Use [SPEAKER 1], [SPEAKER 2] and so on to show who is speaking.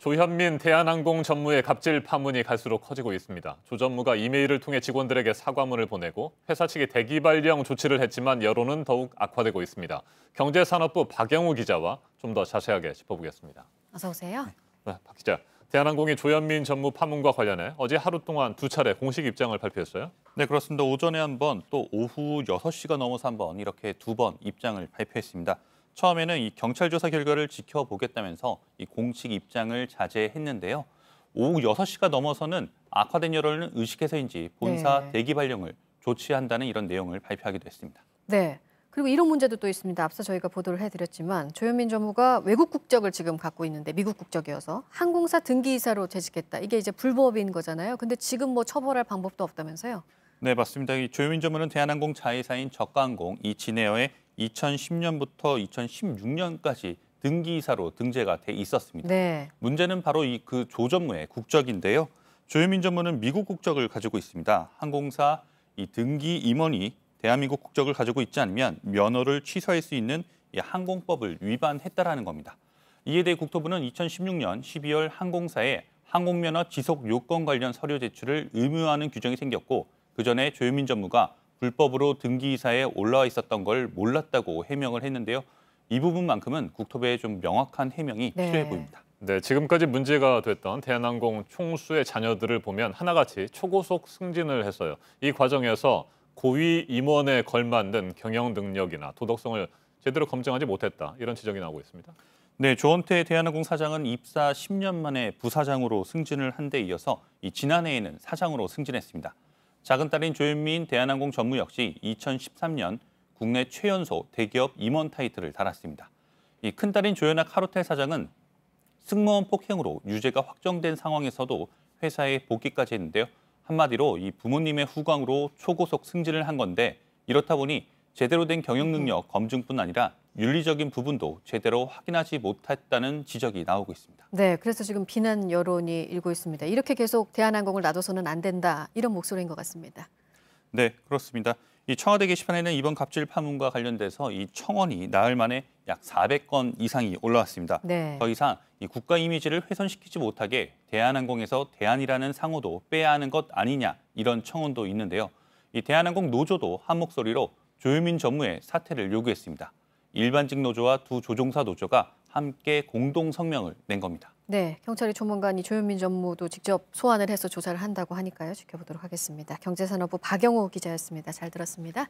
[SPEAKER 1] 조현민 대한항공 전무의 갑질 파문이 갈수록 커지고 있습니다. 조 전무가 이메일을 통해 직원들에게 사과문을 보내고 회사 측이 대기 발령 조치를 했지만 여론은 더욱 악화되고 있습니다. 경제산업부 박영우 기자와 좀 더 자세하게 짚어보겠습니다.
[SPEAKER 2] 어서 오세요.
[SPEAKER 1] 네, 박 기자. 대한항공이 조현민 전무 파문과 관련해 어제 하루 동안 두 차례 공식 입장을 발표했어요.
[SPEAKER 3] 네, 그렇습니다. 오전에 한 번, 또 오후 6시가 넘어서 한 번 이렇게 두 번 입장을 발표했습니다. 처음에는 이 경찰 조사 결과를 지켜보겠다면서 이 공식 입장을 자제했는데요. 오후 6시가 넘어서는 악화된 여론을 의식해서인지 본사
[SPEAKER 2] 네.
[SPEAKER 3] 대기 발령을 조치한다는 이런 내용을 발표하기도 했습니다.
[SPEAKER 2] 네. 그리고 이런 문제도 또 있습니다. 앞서 저희가 보도를 해드렸지만 조현민 전무가 외국 국적을 지금 갖고 있는데 미국 국적이어서 항공사 등기이사로 재직했다. 이게 이제 불법인 거잖아요. 근데 지금 뭐 처벌할 방법도 없다면서요?
[SPEAKER 3] 네, 맞습니다. 이 조현민 전무는 대한항공 자회사인 저가항공 이 진에어에 2010년부터 2016년까지 등기이사로 등재가 돼 있었습니다.
[SPEAKER 2] 네.
[SPEAKER 3] 문제는 바로 이 그 조 전무의 국적인데요. 조현민 전무는 미국 국적을 가지고 있습니다. 항공사 이 등기 임원이 대한민국 국적을 가지고 있지 않으면 면허를 취소할 수 있는 이 항공법을 위반했다라는 겁니다. 이에 대해 국토부는 2016년 12월 항공사에 항공면허 지속 요건 관련 서류 제출을 의무화하는 규정이 생겼고 그 전에 조현민 전무가 불법으로 등기이사에 올라와 있었던 걸 몰랐다고 해명을 했는데요. 이 부분만큼은 국토부의 좀 명확한 해명이 필요해 보입니다.
[SPEAKER 1] 네, 지금까지 문제가 됐던 대한항공 총수의 자녀들을 보면 하나같이 초고속 승진을 했어요. 이 과정에서 고위 임원에 걸맞는 경영 능력이나 도덕성을 제대로 검증하지 못했다. 이런 지적이 나오고 있습니다.
[SPEAKER 3] 네, 조원태 대한항공 사장은 입사 10년 만에 부사장으로 승진을 한 데 이어서 이 지난해에는 사장으로 승진했습니다. 작은 딸인 조현민 대한항공 전무 역시 2013년 국내 최연소 대기업 임원 타이틀을 달았습니다. 이 큰딸인 조현학 하루텔 사장은 승무원 폭행으로 유죄가 확정된 상황에서도 회사에 복귀까지 했는데요. 한마디로 이 부모님의 후광으로 초고속 승진을 한 건데 이렇다 보니 제대로 된 경영 능력 검증뿐 아니라 윤리적인 부분도 제대로 확인하지 못했다는 지적이 나오고 있습니다.
[SPEAKER 2] 네, 그래서 지금 비난 여론이 일고 있습니다. 이렇게 계속 대한항공을 놔둬서는 안 된다. 이런 목소리인 것 같습니다.
[SPEAKER 3] 네, 그렇습니다. 이 청와대 게시판에는 이번 갑질 파문과 관련돼서 이 청원이 나흘 만에 약 400건 이상이 올라왔습니다.
[SPEAKER 2] 네.
[SPEAKER 3] 더 이상 이 국가 이미지를 훼손시키지 못하게 대한항공에서 대한이라는 상호도 빼야 하는 것 아니냐 이런 청원도 있는데요. 이 대한항공 노조도 한 목소리로 조현민 전무의 사퇴를 요구했습니다. 일반직 노조와 두 조종사 노조가 함께 공동 성명을 낸 겁니다.
[SPEAKER 2] 네, 경찰이 조만간 이 조현민 전무도 직접 소환을 해서 조사를 한다고 하니까요. 지켜보도록 하겠습니다. 경제산업부 박영우 기자였습니다. 잘 들었습니다.